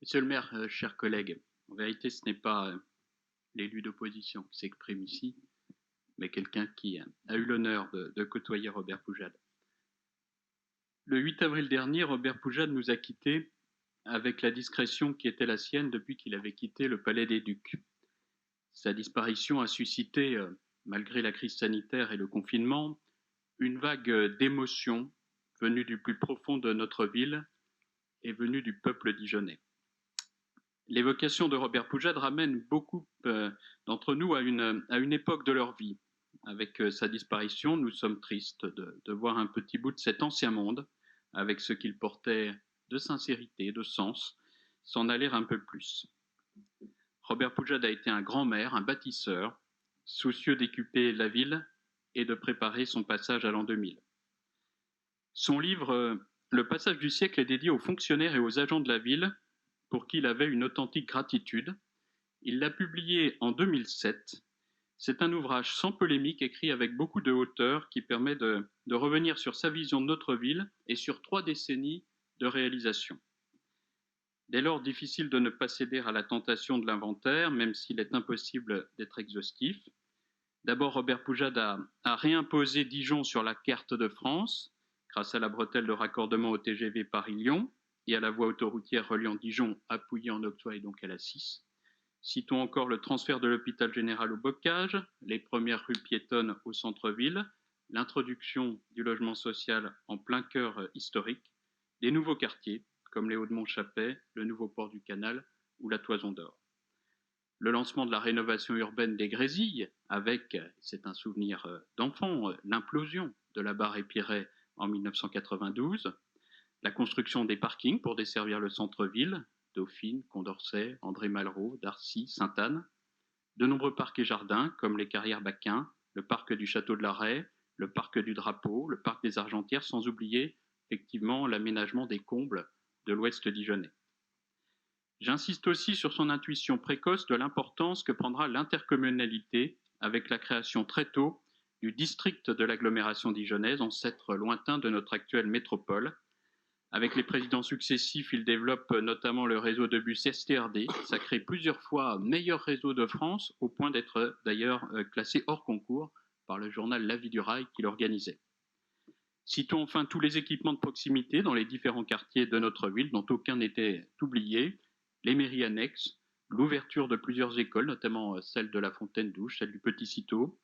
Monsieur le maire, chers collègues, en vérité, ce n'est pas l'élu d'opposition qui s'exprime ici, mais quelqu'un qui a eu l'honneur de côtoyer Robert Poujade. Le 8 avril dernier, Robert Poujade nous a quittés avec la discrétion qui était la sienne depuis qu'il avait quitté le Palais des Ducs. Sa disparition a suscité, malgré la crise sanitaire et le confinement, une vague d'émotions venue du plus profond de notre ville et venue du peuple dijonnais. L'évocation de Robert Poujade ramène beaucoup d'entre nous à une époque de leur vie. Avec sa disparition, nous sommes tristes de voir un petit bout de cet ancien monde, avec ce qu'il portait de sincérité, de sens, s'en aller un peu plus. Robert Poujade a été un grand maire, un bâtisseur, soucieux d'équiper la ville et de préparer son passage à l'an 2000. Son livre Le passage du siècle est dédié aux fonctionnaires et aux agents de la ville pour qui il avait une authentique gratitude. Il l'a publié en 2007. C'est un ouvrage sans polémique, écrit avec beaucoup de hauteur, qui permet de revenir sur sa vision de notre ville et sur 3 décennies de réalisation. Dès lors, difficile de ne pas céder à la tentation de l'inventaire, même s'il est impossible d'être exhaustif. D'abord, Robert Poujade a réimposé Dijon sur la carte de France, grâce à la bretelle de raccordement au TGV Paris-Lyon et à la voie autoroutière reliant Dijon à Pouilly-en-Auxois et donc à la 6. Citons encore le transfert de l'hôpital général au bocage, les premières rues piétonnes au centre-ville, l'introduction du logement social en plein cœur historique, des nouveaux quartiers comme les Hauts-de-Montchappet, le nouveau port du Canal ou la Toison d'Or. Le lancement de la rénovation urbaine des Grésilles, avec, c'est un souvenir d'enfant, l'implosion de la barre Épiret en 1992, la construction des parkings pour desservir le centre-ville, Dauphine, Condorcet, André Malraux, Darcy, Sainte-Anne, de nombreux parcs et jardins comme les Carrières Baquin, le parc du Château de la Raie, le parc du Drapeau, le parc des Argentières, sans oublier effectivement l'aménagement des combles de l'ouest dijonnais. J'insiste aussi sur son intuition précoce de l'importance que prendra l'intercommunalité avec la création très tôt du district de l'agglomération dijonnaise, ancêtre lointain de notre actuelle métropole. Avec les présidents successifs, il développe notamment le réseau de bus STRD, sacré plusieurs fois meilleur réseau de France, au point d'être d'ailleurs classé hors concours par le journal La Vie du Rail qui l'organisait. Citons enfin tous les équipements de proximité dans les différents quartiers de notre ville, dont aucun n'était oublié, les mairies annexes, l'ouverture de plusieurs écoles, notamment celle de la Fontaine-Douche, celle du Petit-Cîteaux,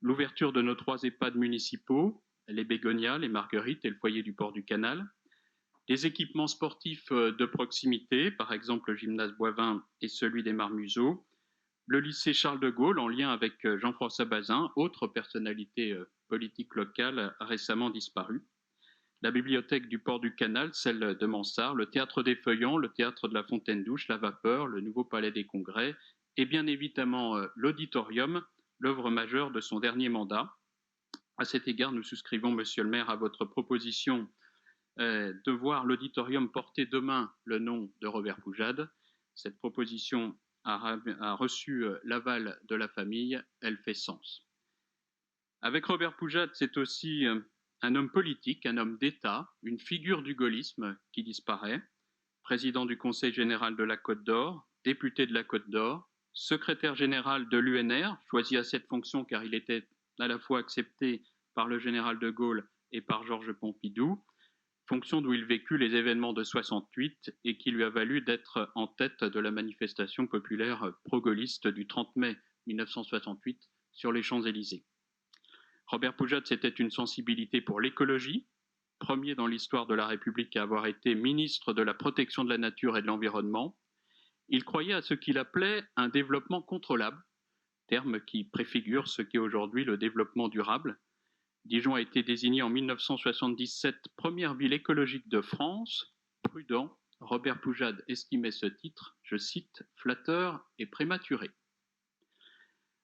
l'ouverture de nos 3 EHPAD municipaux, les Bégonias, les Marguerites et le foyer du port du Canal, des équipements sportifs de proximité, par exemple le gymnase Boivin et celui des Marmuseaux, le lycée Charles de Gaulle en lien avec Jean-François Bazin, autre personnalité politique locale récemment disparue, la bibliothèque du port du Canal, celle de Mansart, le théâtre des Feuillants, le théâtre de la Fontaine-Douche, la Vapeur, le nouveau palais des Congrès et bien évidemment l'auditorium, l'œuvre majeure de son dernier mandat. À cet égard, nous souscrivons, monsieur le maire, à votre proposition de voir l'auditorium porter demain le nom de Robert Poujade. Cette proposition a reçu l'aval de la famille, elle fait sens. Avec Robert Poujade, c'est aussi un homme politique, un homme d'État, une figure du gaullisme qui disparaît, président du Conseil général de la Côte d'Or, député de la Côte d'Or, secrétaire général de l'UNR, choisi à cette fonction car il était à la fois accepté par le général de Gaulle et par Georges Pompidou, fonction d'où il vécut les événements de 68 et qui lui a valu d'être en tête de la manifestation populaire pro-gaulliste du 30 mai 1968 sur les Champs-Élysées. Robert Poujade, c'était une sensibilité pour l'écologie, premier dans l'histoire de la République à avoir été ministre de la protection de la nature et de l'environnement. Il croyait à ce qu'il appelait un développement contrôlable, terme qui préfigure ce qu'est aujourd'hui le développement durable. Dijon a été désigné en 1977 première ville écologique de France. Prudent, Robert Poujade estimait ce titre, je cite, flatteur et prématuré.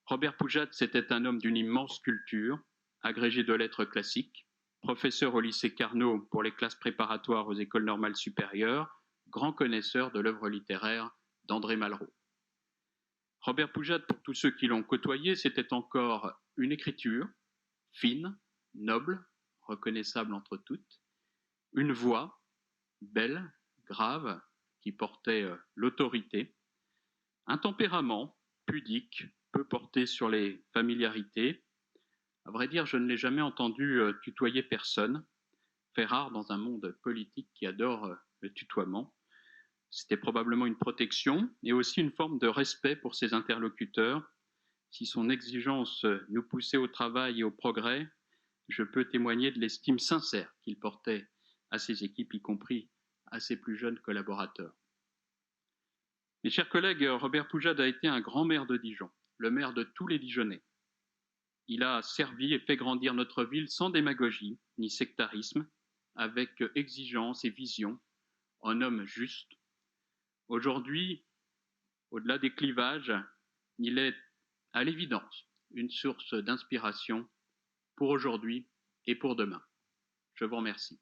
Robert Poujade, c'était un homme d'une immense culture, agrégé de lettres classiques, professeur au lycée Carnot pour les classes préparatoires aux écoles normales supérieures, grand connaisseur de l'œuvre littéraire d'André Malraux. Robert Poujade, pour tous ceux qui l'ont côtoyé, c'était encore une écriture fine, noble, reconnaissable entre toutes, une voix belle, grave, qui portait l'autorité, un tempérament pudique, peu porté sur les familiarités. À vrai dire, je ne l'ai jamais entendu tutoyer personne, fait rare dans un monde politique qui adore le tutoiement. C'était probablement une protection et aussi une forme de respect pour ses interlocuteurs. Si son exigence nous poussait au travail et au progrès, je peux témoigner de l'estime sincère qu'il portait à ses équipes, y compris à ses plus jeunes collaborateurs. Mes chers collègues, Robert Poujade a été un grand maire de Dijon, le maire de tous les Dijonnais. Il a servi et fait grandir notre ville sans démagogie ni sectarisme, avec exigence et vision, un homme juste. Aujourd'hui, au-delà des clivages, il est à l'évidence une source d'inspiration pour aujourd'hui et pour demain. Je vous remercie.